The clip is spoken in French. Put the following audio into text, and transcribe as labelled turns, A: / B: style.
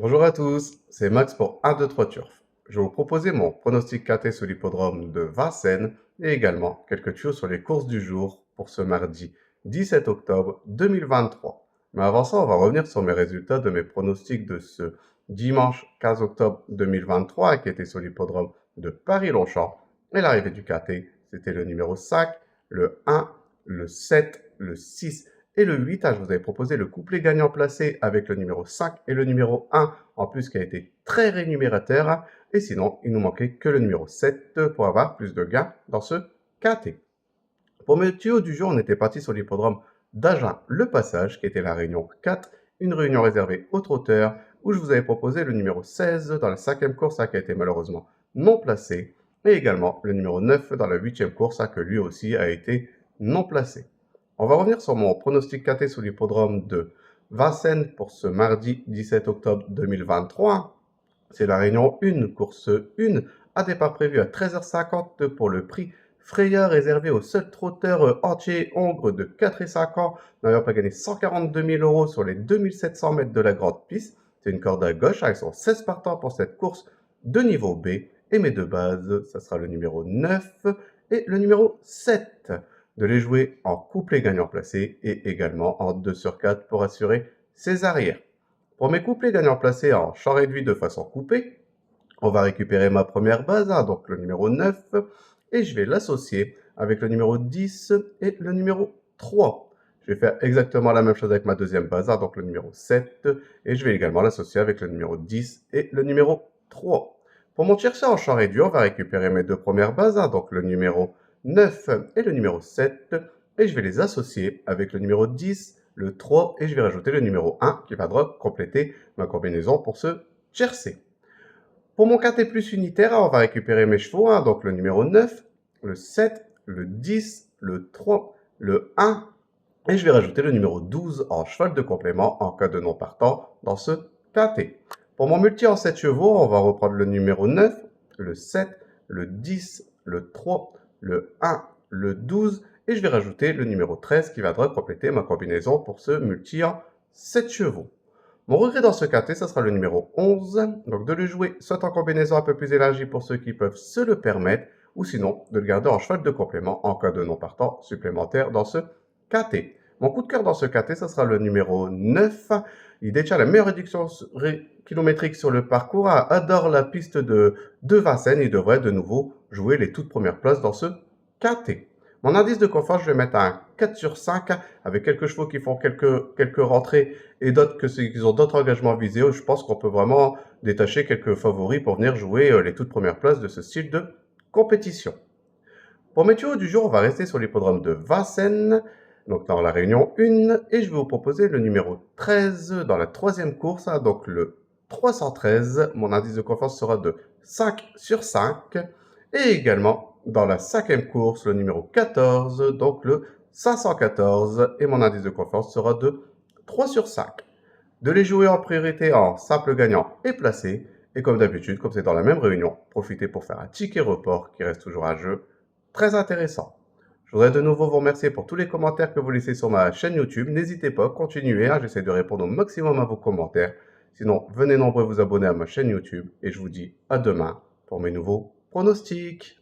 A: Bonjour à tous, c'est Max pour 1, 2, 3 Turf. Je vais vous proposer mon pronostic KT sur l'hippodrome de Vincennes et également quelques tuyaux sur les courses du jour pour ce mardi 17 octobre 2023. Mais avant ça, on va revenir sur mes résultats de mes pronostics de ce dimanche 15 octobre 2023 qui était sur l'hippodrome de Paris-Longchamp. Et l'arrivée du KT, c'était le numéro 5, le 1, le 7, le 6 et le 8, je vous avais proposé le couplet gagnant placé avec le numéro 5 et le numéro 1, en plus qui a été très rémunérateur. Et sinon, il nous manquait que le numéro 7 pour avoir plus de gains dans ce KT. Pour mes tuyaux du jour, on était parti sur l'hippodrome d'Agen Le Passage, qui était la réunion 4, une réunion réservée aux trotteurs, où je vous avais proposé le numéro 16 dans la 5e course, qui a été malheureusement non placé, et également le numéro 9 dans la 8e course, que lui aussi a été non placé. On va revenir sur mon pronostic KT sur l'hippodrome de Vincennes pour ce mardi 17 octobre 2023. C'est la réunion 1, course 1, à départ prévu à 13h50 pour le prix Freya réservé au seul trotteur entier hongre de 4 et 5 ans, n'ayant pas gagné 142 000 € sur les 2700 mètres de la grande piste. C'est une corde à gauche avec son 16 partants pour cette course de niveau B. Et mes deux bases, ça sera le numéro 9 et le numéro 7. De les jouer en couplet gagnant placé et également en 2 sur 4 pour assurer ses arrières. Pour mes couplets gagnants placés en champ réduit de façon coupée, on va récupérer ma première base, donc le numéro 9, et je vais l'associer avec le numéro 10 et le numéro 3. Je vais faire exactement la même chose avec ma deuxième base, donc le numéro 7, et je vais également l'associer avec le numéro 10 et le numéro 3. Pour mon tiercé en champ réduit, on va récupérer mes deux premières bases, donc le numéro 9 et le numéro 7, et je vais les associer avec le numéro 10, le 3, et je vais rajouter le numéro 1 qui viendra compléter ma combinaison pour ce tiercé. Pour mon KT plus unitaire, on va récupérer mes chevaux, donc le numéro 9, le 7, le 10, le 3, le 1, et je vais rajouter le numéro 12 en cheval de complément en cas de non partant dans ce KT. Pour mon multi en 7 chevaux, on va reprendre le numéro 9, le 7, le 10, le 3, le 1, le 12, et je vais rajouter le numéro 13 qui viendra compléter ma combinaison pour ce multi en 7 chevaux. Mon regret dans ce KT, ça sera le numéro 11, donc de le jouer soit en combinaison un peu plus élargie pour ceux qui peuvent se le permettre, ou sinon de le garder en cheval de complément en cas de non partant supplémentaire dans ce KT. Mon coup de cœur dans ce KT, ça sera le numéro 9. Il détient la meilleure réduction kilométrique sur le parcours, adore la piste de Vincennes et devrait de nouveau jouer les toutes premières places dans ce KT. Mon indice de confort, je vais mettre un 4 sur 5 avec quelques chevaux qui font quelques rentrées et d'autres qui ont d'autres engagements visés. Je pense qu'on peut vraiment détacher quelques favoris pour venir jouer les toutes premières places de ce style de compétition. Pour mes tuyaux du jour, on va rester sur l'hippodrome de Vincennes, donc dans la réunion 1, et je vais vous proposer le numéro 13 dans la 3e course, donc le 313. Mon indice de confiance sera de 5 sur 5, et également dans la 5e course, le numéro 14, donc le 514, et mon indice de confiance sera de 3 sur 5. De les jouer en priorité en simple gagnant et placé, et comme d'habitude, comme c'est dans la même réunion, profitez pour faire un ticket report qui reste toujours un jeu très intéressant. Je voudrais de nouveau vous remercier pour tous les commentaires que vous laissez sur ma chaîne YouTube. N'hésitez pas, continuez, j'essaie de répondre au maximum à vos commentaires. Sinon, venez nombreux vous abonner à ma chaîne YouTube, et je vous dis à demain pour mes nouveaux pronostics.